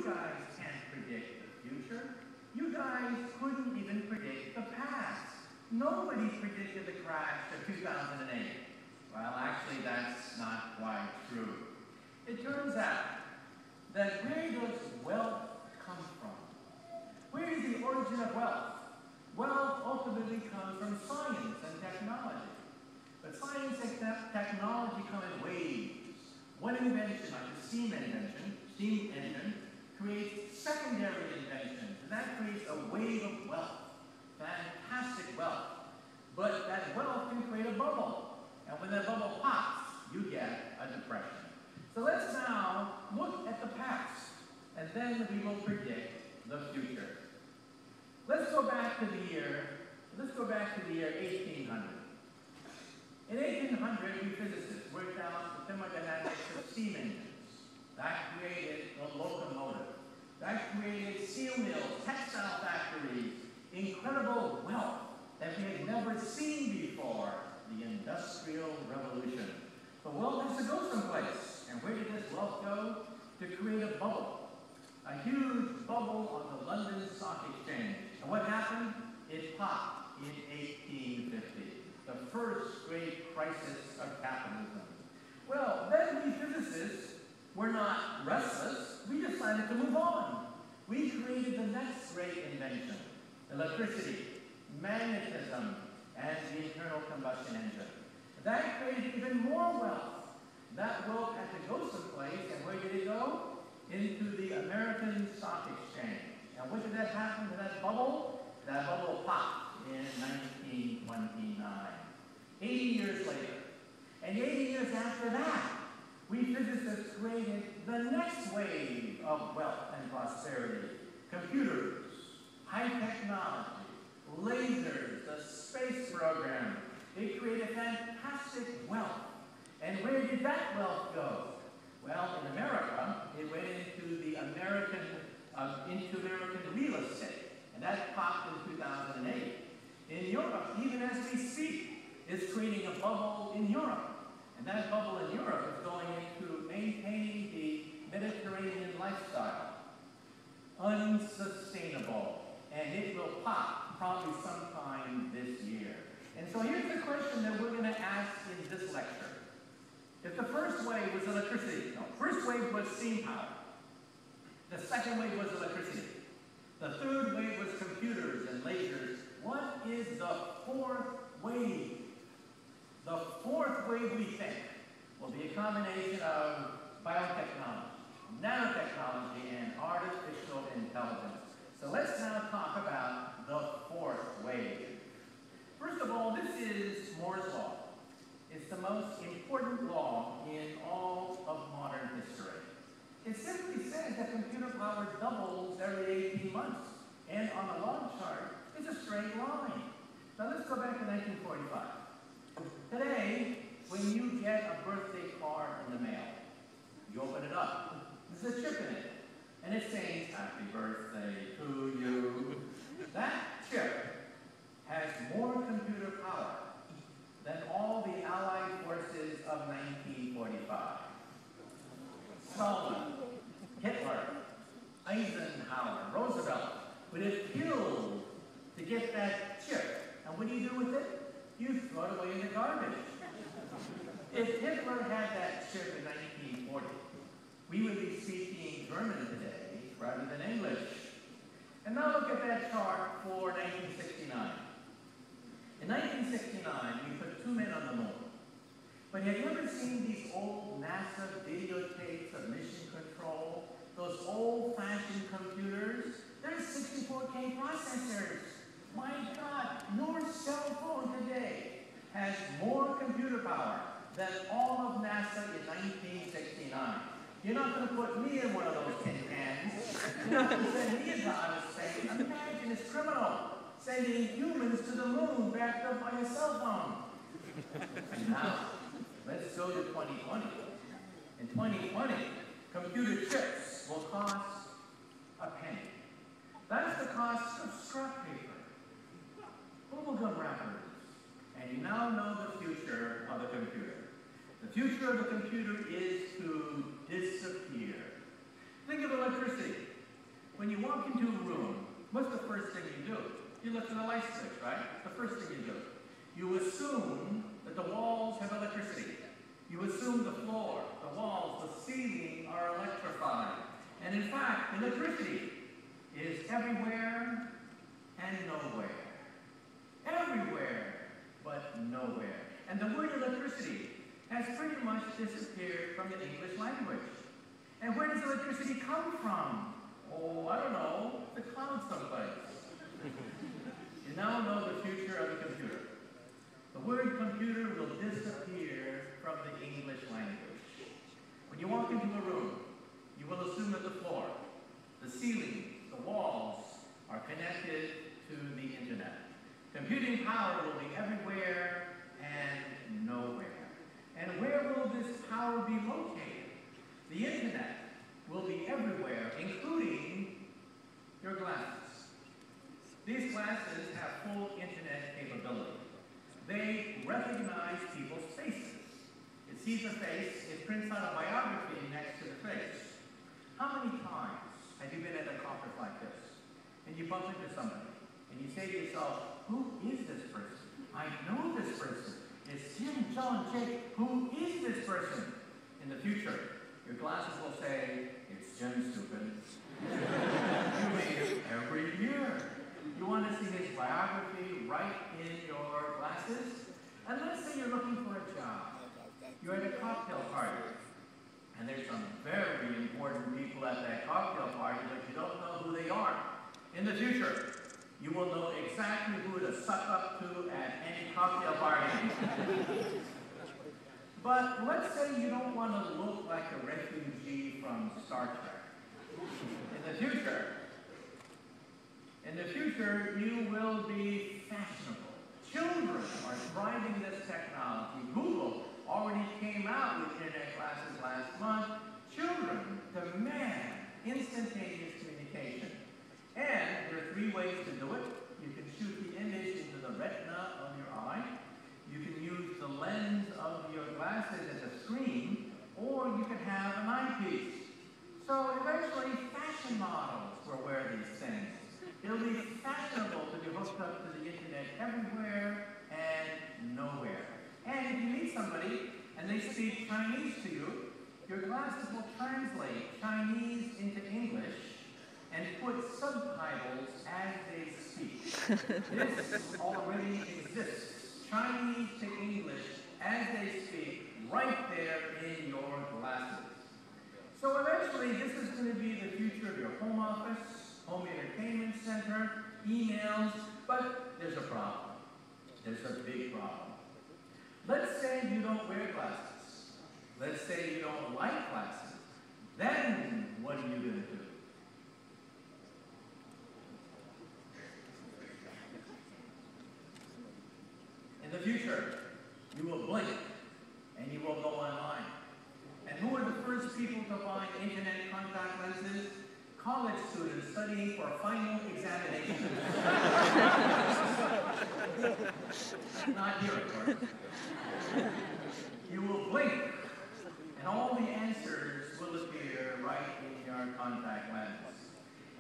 guys can't predict the future. You guys couldn't even predict the past. Nobody predicted the crash of 2008. Well, actually, that's not quite true. It turns out that where does wealth come from? Where is the origin of wealth? Wealth ultimately comes from science and technology. But science and technology come in waves. One invention, like the steam engine, creates secondary inventions, and that creates a wave of wealth, fantastic wealth. But that wealth can create a bubble, and when that bubble pops, you get a depression. So let's now look at the past, and then we will predict the future. Let's go back to the year 1800. In 1800, we physicists worked out the thermodynamics of steam engines. That created the locomotive. That created steel mills, textile factories, incredible wealth that we had never seen before, the Industrial Revolution. But wealth has to go someplace. And where did this wealth go? To create a bubble. A huge bubble on the London Stock Exchange. And what happened? It popped in 1850. The first great crisis of capitalism. Well, then we physicists were not restless. We decided to move on. We created the next great invention, electricity, magnetism, and the internal combustion engine. That created even more wealth. That wealth had to go someplace, and where did it go? Into the American Stock Exchange. And what did that happen to that bubble? That bubble popped in 1929. 80 years later. And 80 years after that, we physicists created the next wave of wealth and prosperity. Computers, high technology, lasers, the space program. It created fantastic wealth. And where did that wealth go? Well, in America, it went into the American real estate. And that popped in 2008. In Europe, even as we speak, is creating a bubble in Europe. And that bubble in Europe is going into maintaining the Mediterranean lifestyle. Unsustainable. And it will pop probably sometime this year. And so here's the question that we're going to ask in this lecture. If the first wave was electricity, first wave was steam power. The second wave was electricity. The third wave was computers and lasers. What is the fourth wave? The fourth wave, we think, will be a combination of biotechnology, nanotechnology, and artificial intelligence. So let's now talk about the fourth wave. First of all, this is Moore's Law. It's the most important law in all of modern history. It simply says that computer power doubles every 18 months. And on a log chart, it's a straight line. Now let's go back to 1945. Today, when you get a birthday card in the mail, you open it up. There's a chip in it. And it says, "Happy birthday to you." That chip has more computer power than all the Allied forces of 1945. Stalin, Hitler, Eisenhower, Roosevelt would have killed to get that chip. And what do you do with it? You throw it away in the garbage. If Hitler had that chip in 1940, we would be speaking German today rather than English. And now look at that chart for 1969. In 1969, we put 2 men on the moon. But have you ever seen these old NASA videotapes of mission control? Those old-fashioned computers? They're 64K processors. My God, your cell phone today has more computer power than all of NASA in 1969. You're not going to put me in one of those tin cans. You're not going to send me into outer space. Imagine it's criminal sending humans to the moon backed up by a cell phone. And now, let's go to 2020. In 2020, computer chips will cost a penny. That's the cost of scrap paper, bubblegum wrappers, and you now know the future of the computer. The future of the computer is to disappear. Think of electricity. what's the first thing you do? You look for the light switch, right? The first thing you do. You assume that the walls have electricity. You assume the floor, the walls, the ceiling are electrified. And in fact, electricity is everywhere and nowhere. Everywhere, but nowhere. And the word electricity has pretty much disappeared from the English language. And where does electricity come from? Oh, I don't know, the cloud someplace. You now know the future of the computer. The word computer will disappear from the English language. When you walk into a room, you will assume that the floor, the ceiling, the walls are connected to the internet. Computing power will be everywhere and nowhere. And where will this power be located? The internet will be everywhere, including your glasses. These glasses have full internet capability. They recognize people's faces. It sees a face, it prints out a biography next to the face. How many times have you been at a conference like this, and you bump into somebody, and you say to yourself, who is this person? I know this person. It's Jim, John, Jake. Who is this person? In the future, your glasses will say, it's Jim, stupid. You meet him every year. You want to see his biography right in your glasses? And let's say you're looking for a job. You're at a cocktail party. And there's some very important people at that cocktail party, but you don't know who they are. In the future, you will know exactly who to suck up to at any cocktail party. But let's say you don't want to look like a refugee from Star Trek. In the future, you will be fashionable. Children are driving this technology. Google already came out with internet classes last month. Children demand instantaneous communication. And there are 3 ways to do it. You can shoot the image into the retina of your eye. You can use the lens of your glasses as a screen, or you can have an eyepiece. So eventually, fashion models will wear these things. It'll be fashionable to be hooked up to the internet everywhere and nowhere. And if you meet somebody and they speak Chinese to you, your glasses will translate Chinese into English and put subtitles as they speak. This already exists. Chinese to English as they speak right there in your glasses. So eventually, this is going to be the future of your home office, home entertainment center, emails, but there's a problem. There's a big problem. Let's say you don't wear glasses. Let's say you don't like glasses. Then what are you going to do? In the future, you will blink and you will go online. And who are the first people to buy internet contact lenses? College students studying for final examinations. Not here, of course. You will blink, and all the answers will appear right in your contact lens.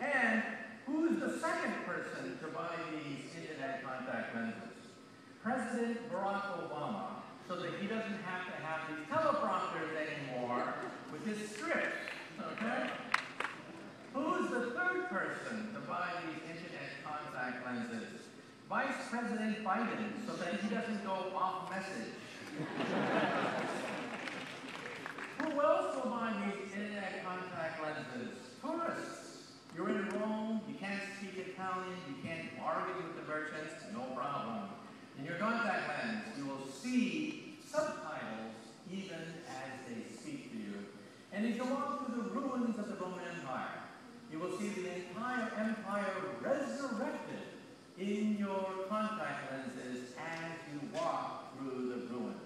And who's the second person to buy these internet contact lenses? President Barack Obama, so that he doesn't have to have these teleprompters anymore with his script, okay? Who's the third person to buy these internet contact lenses? Vice President Biden, so that he doesn't go off message. Who else will buy these internet contact lenses? Tourists. You're in Rome, you can't speak Italian, you can't bargain with the merchants, no problem. In your contact lens, you will see subtitles even as they speak to you. And as you walk through the ruins of the Roman Empire, you will see the entire empire resurrected in your contact lenses as you walk through the ruins.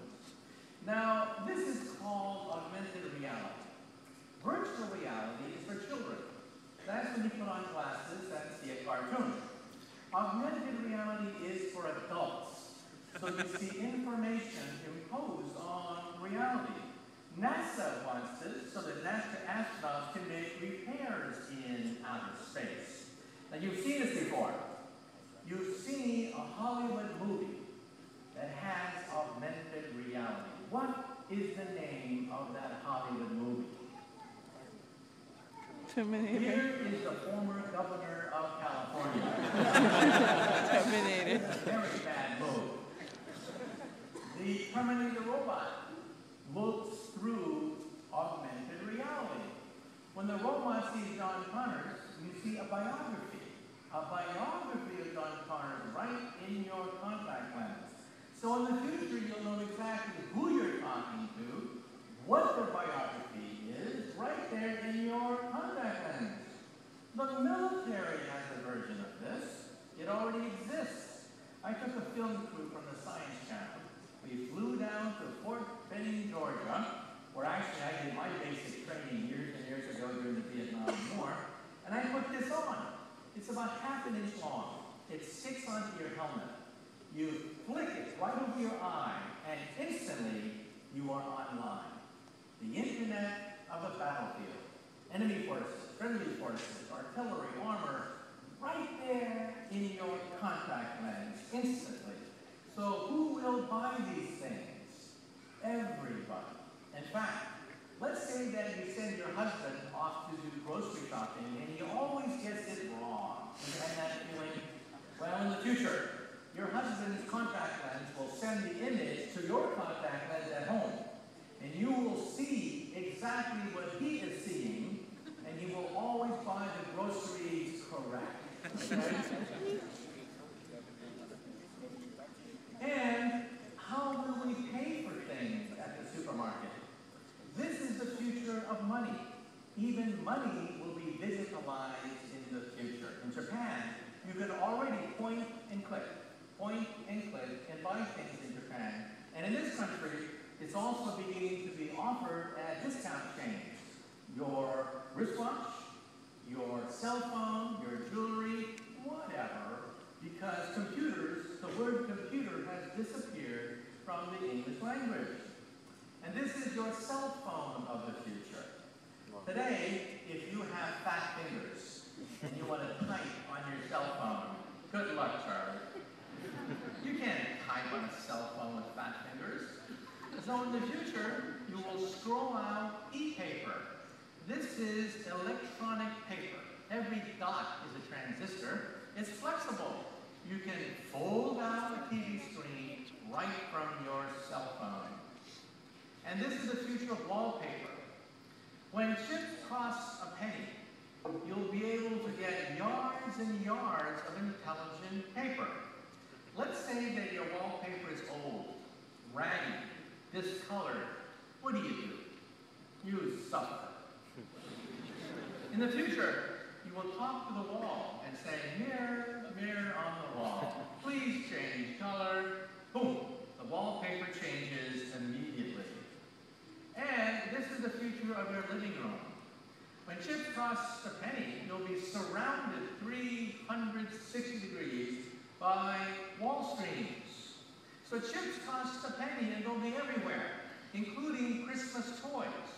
Now, this is called augmented reality. Virtual reality is for children. That's when you put on glasses and see a cartoon. Augmented reality is for adults. So you see information imposed on reality. NASA wants this so that NASA astronauts can make repairs in outer space. Now you've seen this before. You've seen a Hollywood movie that has augmented reality. What is the name of that Hollywood movie? Terminator. Here is the former governor of California. Terminator. It's a very bad move. The Terminator robot looks through augmented reality. When the robot sees John Connors, you see a biography. A biography of John Connors right in your contact lens. So in the future, you'll know exactly who you're talking to, what the biography is, right there in your contact lens. The military has a version of this. It already exists. I took a film crew from the Science Channel. We flew down to Fort Benning, Georgia, where actually I did my basic training years and years ago during the Vietnam War, and I put this on. It's about ½ an inch long. It sticks onto your helmet. You flick it right over your eye, and instantly you are online. The internet of the battlefield. Enemy forces, friendly forces, artillery, armor, right there in your contact lens, instantly. So who will buy these things? Everybody. In fact, let's say that you send your husband off to do grocery shopping and he always gets it wrong. You have that feeling? Well, in the future, your husband's contact lens will send the image to your contact lens at home. And you will see exactly what he is seeing, and he will always buy the groceries correct. Okay? And how will we pay for things at the supermarket? This is the future of money. Even money will be digitalized in the future. In Japan, you can already point and click, and buy things in Japan. And in this country, it's also beginning to be offered at discount chains. Your wristwatch, your cell phone, your jewelry, whatever, because computers, the word computer has disappeared from the English language. And this is your cell phone of the future. Today, if you have fat fingers and you want to type on your cell phone, good luck, Charlie. You can't type on a cell phone with fat fingers. So in the future, you will scroll out e-paper. This is electronic paper. Every dot is a transistor. It's flexible. You can fold out a TV screen right from your cell phone. And this is the future of wallpaper. When chips cost a penny, you'll be able to get yards and yards of intelligent paper. Let's say that your wallpaper is old, ratty, discolored. What do? You suffer. In the future, you will talk to the wall and say, mirror, mirror on the wall, please change color. Boom, the wallpaper changes immediately. And this is the future of your living room. When chips cost a penny, you'll be surrounded 360 degrees by wall screens. So chips cost a penny and they'll be everywhere, including Christmas toys.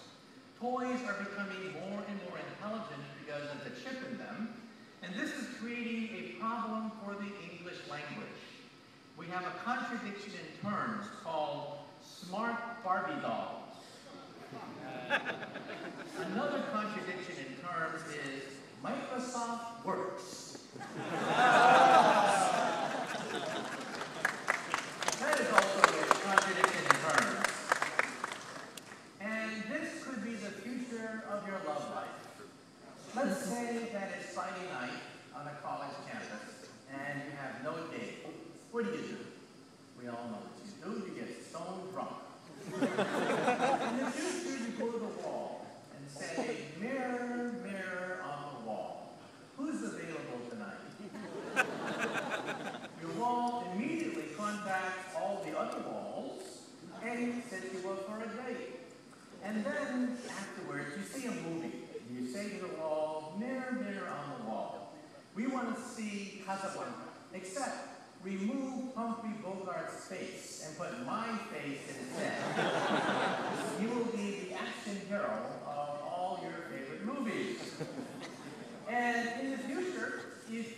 Toys are becoming more and more intelligent because of the chip in them, and this is creating a problem for the English language. We have a contradiction in terms called smart Barbie dolls. Another contradiction in terms is Microsoft Works. That is also a contradiction in terms. And this could be the future of your love life. Let's say that it's Friday night on a college campus and you have no date. What do? We all know what you do. You get stone drunk. In the future, you go to the wall and say, mirror, mirror on the wall, who's available tonight? Your wall immediately contacts all the other walls and sets you up for a date. And then afterwards, you see a movie. And you say to the wall, mirror, mirror on the wall, we want to see Casablanca, except remove Humphrey Bogart's face and put my face instead. You will be the action hero of all your favorite movies. And in the future, if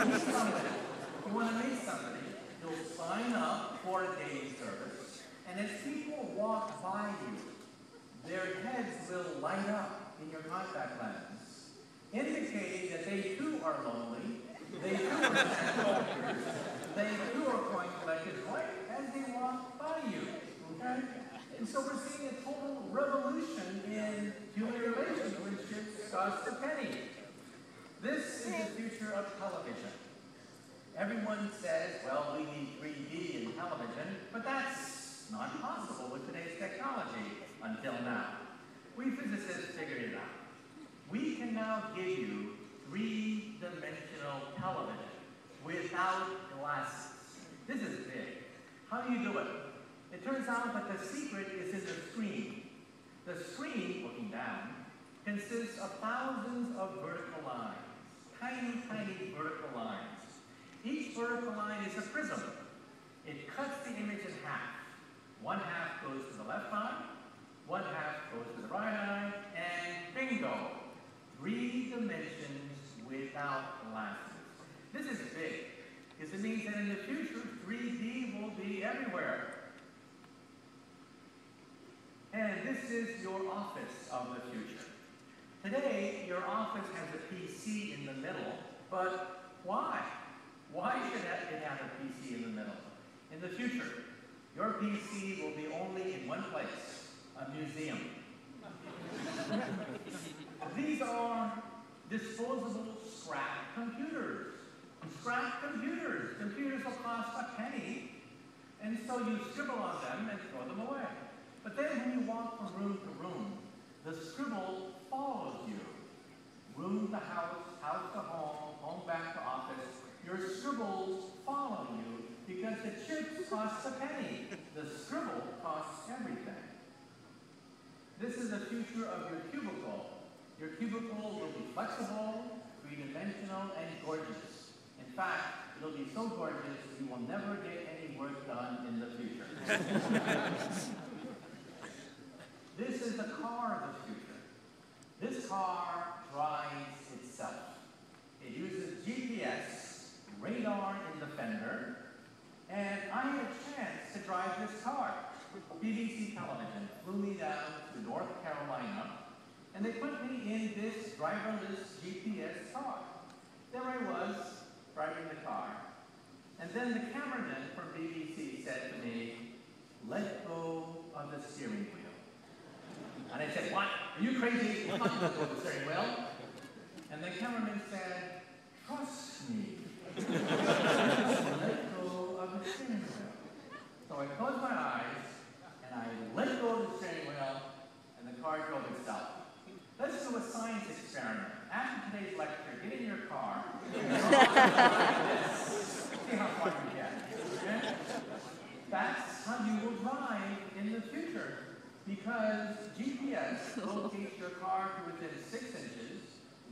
meet somebody. If you want to meet somebody, you'll sign up for a dating service, and as people walk by you, their heads will light up in your contact lens, indicating that they too are lonely, they too are sad, they too are coin collectors right as they walk by you. Okay? And so we're seeing a total revolution in human relationships cost a penny. This is the future of television. Everyone says, well, we need 3D in television, but that's not possible with today's technology until now. We physicists figured it out. We can now give you three-dimensional television without glasses. This is big. How do you do it? It turns out that the secret is in the screen. The screen, looking down, consists of thousands of vertical lines. Tiny, tiny vertical lines. Each vertical line is a prism. It cuts the image in half. One half goes to the left eye, one half goes to the right eye, and bingo! 3 dimensions without glasses. This is big, because it means that in the future, 3D will be everywhere. And this is your office of the future. Today, your office has a PC in the middle, but why? Why should it have a PC in the middle? In the future, your PC will be only in one place, a museum. These are disposable scrap computers. Scrap computers. Computers will cost a penny, and so you scribble on them and throw them away. But then when you walk from room to room, the scribble follows you. Room to house, house to home, home back to office. Your scribbles follow you because the chips cost a penny. The scribble costs everything. This is the future of your cubicle. Your cubicle will be flexible, three-dimensional, and gorgeous. In fact, it'll be so gorgeous you will never get any work done in the future. This is the car of the future. This car drives itself. It uses GPS, radar in the fender, and I had a chance to drive this car. BBC television flew me down to North Carolina, and they put me in this driverless GPS car. There I was, driving the car, and then the cameraman from BBC said to me, "Let go of the steering wheel." And I said, "What? Are you crazy? I'm not going to go with the steering wheel." And the cameraman said, "Trust me." Let go of the steering wheel. So I closed my eyes, and I let go of the steering wheel, and the car drove itself. Let's do a science experiment. After today's lecture, get in your car, and like this. See how far you get. Okay? That's how you will drive in the future. Because GPS locates your car to within 6 inches,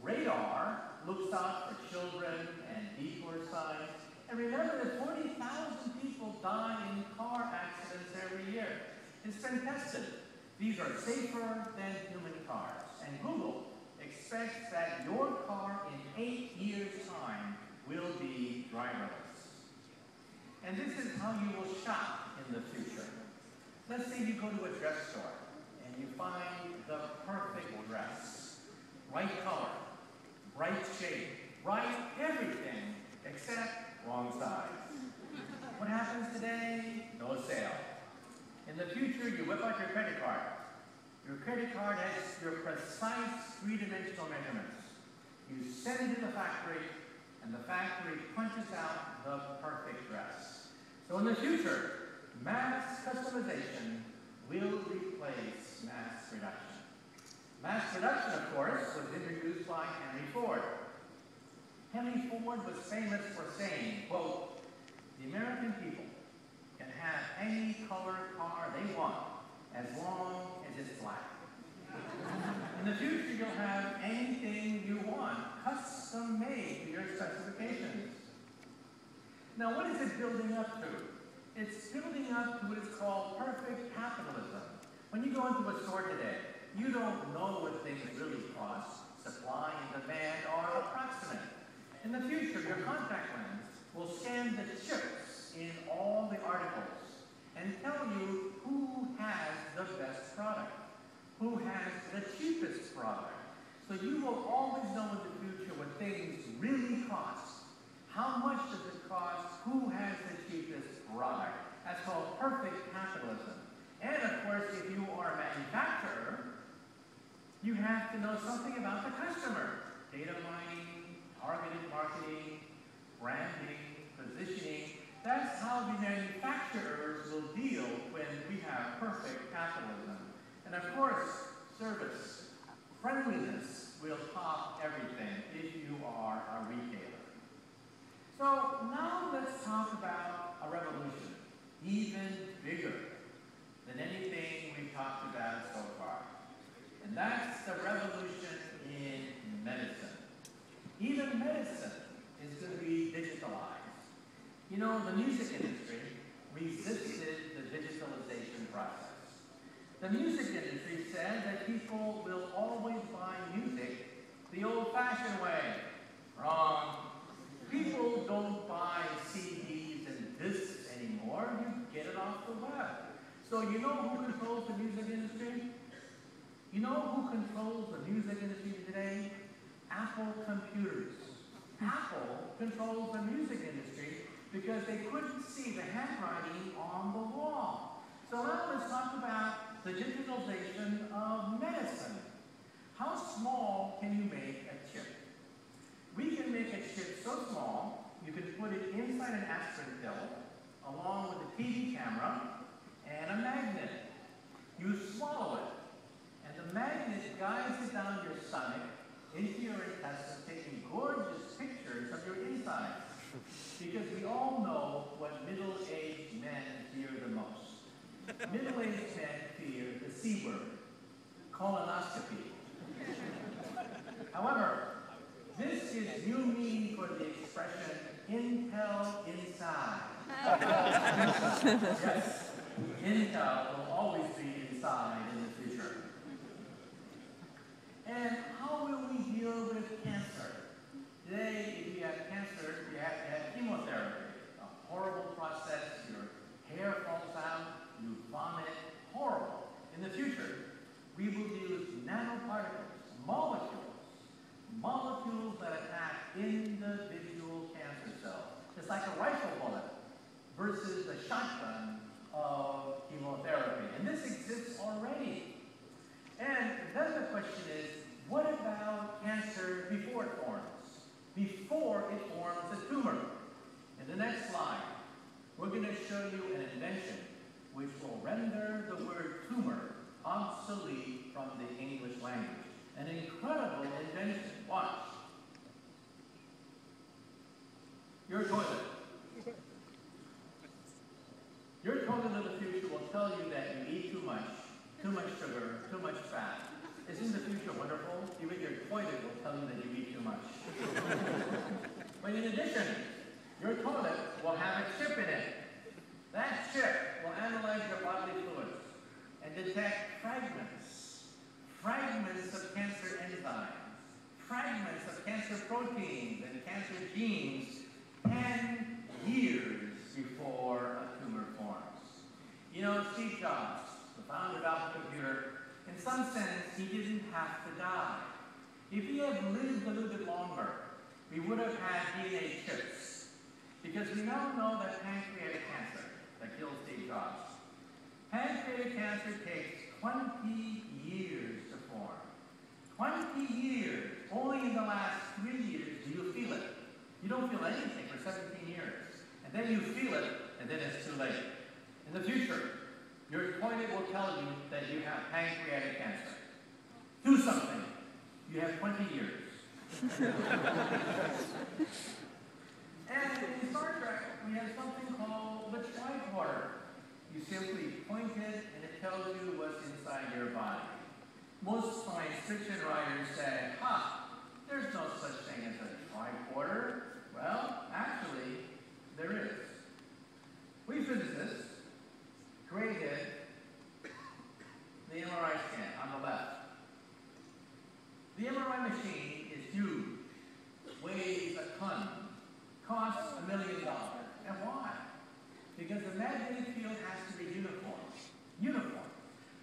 radar looks out for children and detour signs, and remember that 40,000 people die in car accidents every year. It's been tested. These are safer than human cars, and Google expects that your car in 8 years' time will be driverless. And this is how you will shop in the future. Let's say you go to a dress store and you find the perfect dress. Right color, bright shade, right everything except wrong size. What happens today? No sale. In the future, you whip out your credit card. Your credit card has your precise three-dimensional measurements. You send it to the factory, and the factory punches out the perfect dress. So in the future, mass customization will replace mass production. Mass production, of course, was introduced by Henry Ford. Henry Ford was famous for saying, quote, "The American people can have any color car they want as long as it's black." In the future, you'll have anything you want, custom made to your specifications. Now, what is it building up to? It's building up to what is called perfect capitalism. When you go into a store today, you don't know what things really cost. Supply and demand are approximate. In the future, your contact lens will scan the chips in all the articles and tell you who has the best product, who has the cheapest product. So you will always know in the future what things really cost. How much does it cost? Who has the cheapest product? That's called perfect capitalism. And of course, if you are a manufacturer, you have to know something about the customer. Data mining, targeted marketing, branding, positioning. That's how the manufacturers will deal when we have perfect capitalism. And of course, service, friendliness will top everything if you are a retailer. So now let's talk about a revolution, even bigger than anything we've talked about so far. And that's the revolution in medicine. Even medicine is going to be digitalized. You know, the music industry resisted the digitalization process. The music industry said that people will always buy music the old-fashioned way. Wrong. People don't buy CDs and discs anymore. You get it off the web. So you know who controls the music industry? You know who controls the music industry today? Apple computers. Apple controls the music industry because they couldn't see the handwriting on the wall. So now let's talk about the digitalization of medicine. How small can you make a chip? We can make a chip so small, you can put it inside an aspirin pill, along with a TV camera and a magnet. You swallow it, and the magnet guides it down your stomach, into your intestines, taking gorgeous pictures of your insides. Because we all know what middle-aged men fear the most. Middle-aged men fear the C word, colonoscopy. However, this gives new meaning for the expression, Intel inside. Yes, Intel will always be inside in the future. And how will we deal with cancer? Today, if you have cancer, you have to have chemotherapy. A horrible process, your hair falls out, you vomit, horrible. In the future, we will use nanoparticles, molecules that attack individual cancer cells. It's like a rifle bullet versus the shotgun of chemotherapy. And this exists already. And then the question is, what about cancer before it forms? Before it forms a tumor. In the next slide, we're going to show you an invention which will render the word tumor obsolete from the English language. An incredible invention. Watch. Your toilet. Your toilet of the future will tell you that you eat too much sugar, too much fat. Isn't the future wonderful? Even your toilet will tell you that you eat too much. But in addition, your toilet will have a chip in it. That chip will analyze your bodily fluids and detect fragments of cancer enzymes, fragments of cancer proteins and cancer genes 10 years before a tumor forms. You know, Steve Jobs, the founder of Apple Computer, in some sense, he didn't have to die. If he had lived a little bit longer, we would have had DNA chips. Because we now know that pancreatic cancer that kills Steve Jobs. Pancreatic cancer takes 20 years to form. 20 years. Only in the last 3 years do you feel it. You don't feel anything for 17 years. And then you feel it, and then it's too late. In the future, your toilet will tell you that you have pancreatic cancer. Do something. You have 20 years. And in Star Trek, we have something called the tricorder. You simply point it, and it tells you what's inside your body. Most science fiction writers say, there's no such thing as a tricorder. Well, actually, there is. We physicists created the MRI scan on the left. The MRI machine is huge, weighs a ton.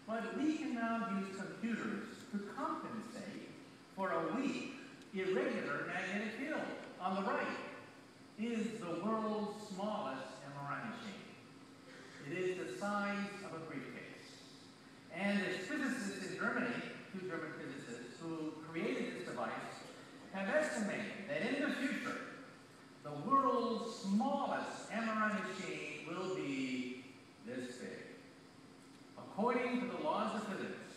But we can now use computers to compensate for a weak, irregular magnetic field. On the right is the world's smallest MRI machine. It is the size of a briefcase. And the physicists in Germany, two German physicists who created this device, have estimated that in the future, the world's smallest MRI machine will be this big. According to the laws of physics,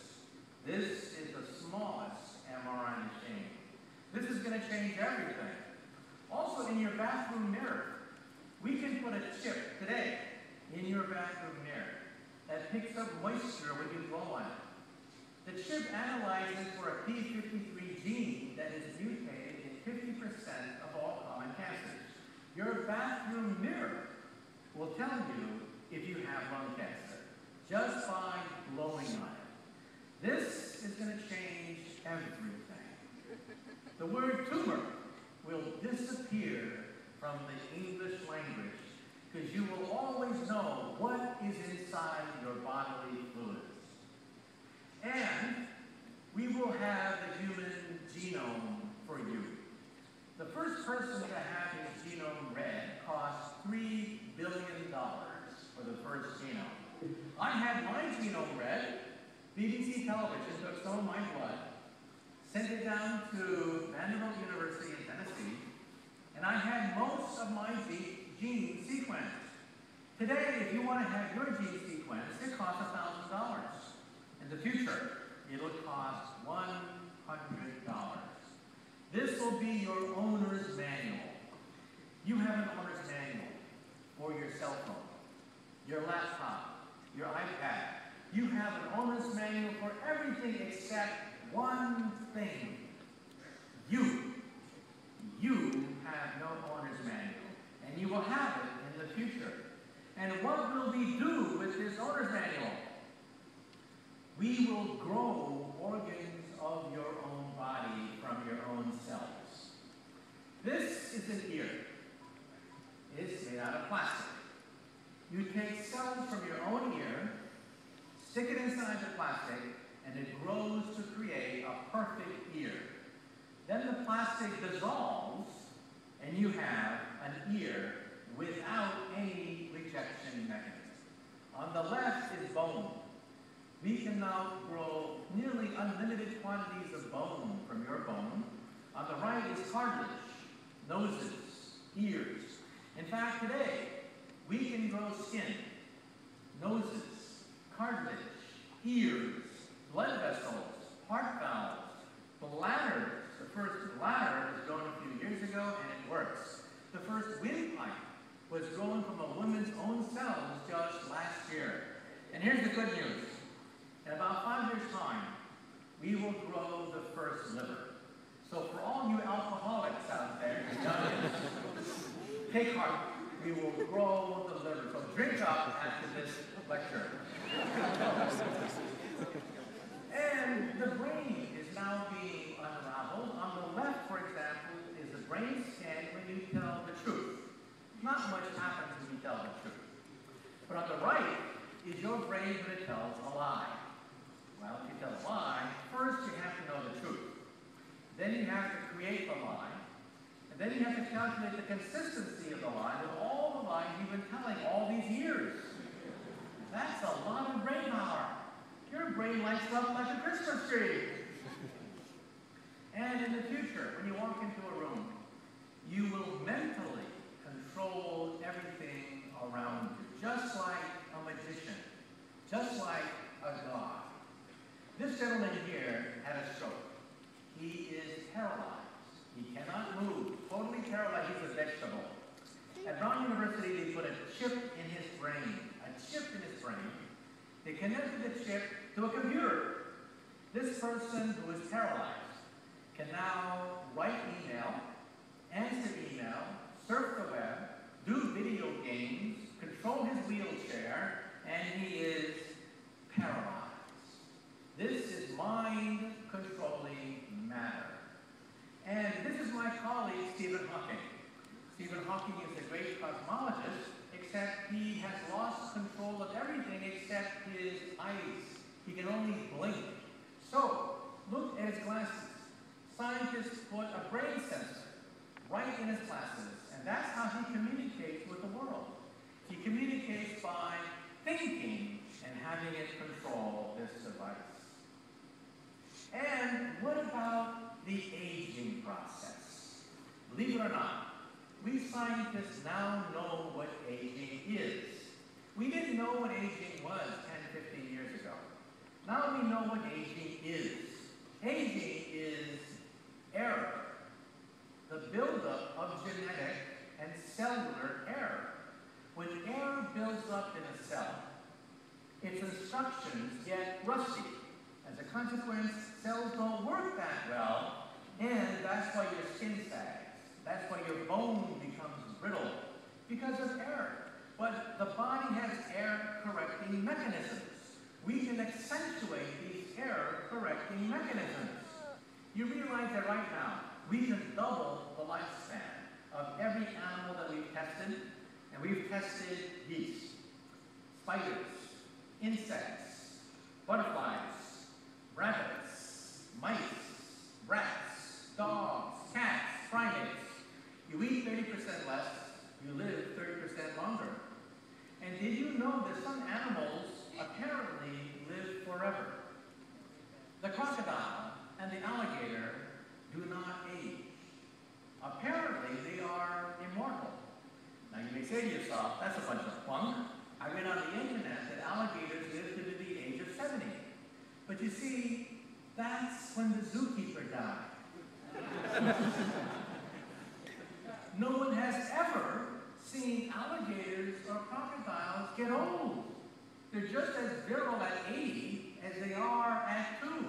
this is the smallest MRI machine. This is going to change everything. Also, in your bathroom mirror, we can put a chip today in your bathroom mirror that picks up moisture when you blow on it. The chip analyzes for a P53 gene that is mutated in 50% of all common cancers. Your bathroom mirror will tell you if you have lung cancer just by blowing on it. This is going to change everything. The word tumor will disappear from the English language because you will always know what is inside your bodily fluids. And we will have the human genome for you. The first person to have his genome read cost $3 billion for the first genome. I had my genome read. BBC television took some of my blood, sent it down to Vanderbilt University in Tennessee, and I had most of my gene sequenced. Today, if you want to have your gene sequenced, it costs $1,000. In the future, it'll cost $100. This will be your owner's manual. You have an owner's manual for your cell phone, your laptop, your iPad. You have an owner's manual for everything except one thing. You have no owner's manual, and you will have it in the future. And what will we do with this owner's manual? We will grow organs of your own body from your own cells. This is an ear. It's made out of plastic. You take cells from your own ear, stick it inside the plastic, and it grows to create a perfect ear. Then the plastic dissolves, and you have an ear without any rejection mechanism. On the left is bone. We can now grow nearly unlimited quantities of bone from your bone. On the right is cartilage, noses, ears. In fact, today, we can grow skin, noses, cartilage, ears, blood vessels, heart valves, bladders. The first bladder was grown a few years ago, and it works. The first windpipe was grown from a woman's own cells just last year. And here's the good news. In about 5 years' time, we will grow the first liver. So for all you alcoholics out there, take heart. We will grow the liver. So drink up after this lecture. And the brain is now being unraveled. On the left, for example, is the brain scan when you tell the truth. Not much happens when you tell the truth. But on the right is your brain when it tells a lie. Well, if you tell a lie, first you have to know the truth. Then you have to create the lie. And then you have to calculate the consistency of the lie with all the lies you've been telling all these years. That's a lot of brain power. Your brain lights up like a Christmas tree. And in the future, when you walk into a room, you will mentally control everything around you, just like a magician, just like a god. This gentleman here had a stroke. He is paralyzed. He cannot move, totally paralyzed. He's a vegetable. At Brown University, they put a chip in his brain, They connected the chip to a computer. This person who is paralyzed can now write email, answer email, surf the web, do video games, control his wheelchair, and he is paralyzed. This is mind-controlling matter. And this is my colleague, Stephen Hawking. Stephen Hawking is a great cosmologist, except he has lost control of everything except his eyes. He can only blink. So, look at his glasses. Scientists put a brain sensor right in his glasses, and that's how he communicates with the world. He communicates by thinking and having it control this device. And what about the aging process? Believe it or not, we scientists now know what aging is. We didn't know what aging was 10, 15 years ago. Now we know what aging is. Aging is error, the buildup of genetic and cellular error. When error builds up in a cell, its instructions get rusty. As a consequence, cells don't work that well, and that's why your skin sags. That's why your bone becomes brittle, because of error. But the body has error-correcting mechanisms. We can accentuate these error-correcting mechanisms. You realize that right now, we can double the lifespan of every animal that we've tested, and we've tested yeast, spiders, insects, butterflies, rabbits, mice, rats, dogs, cats, primates. You eat 30% less, you live 30% longer. And did you know that some animals apparently live forever? The crocodile and the alligator do not age. Apparently, they are immortal. Now, you may say to yourself, that's a bunch of bunk. I read on the internet that alligators live to the age of 70. But you see, that's when the zookeeper died. No one has ever seen alligators or crocodiles get old. They're just as virile at 80 as they are at 2.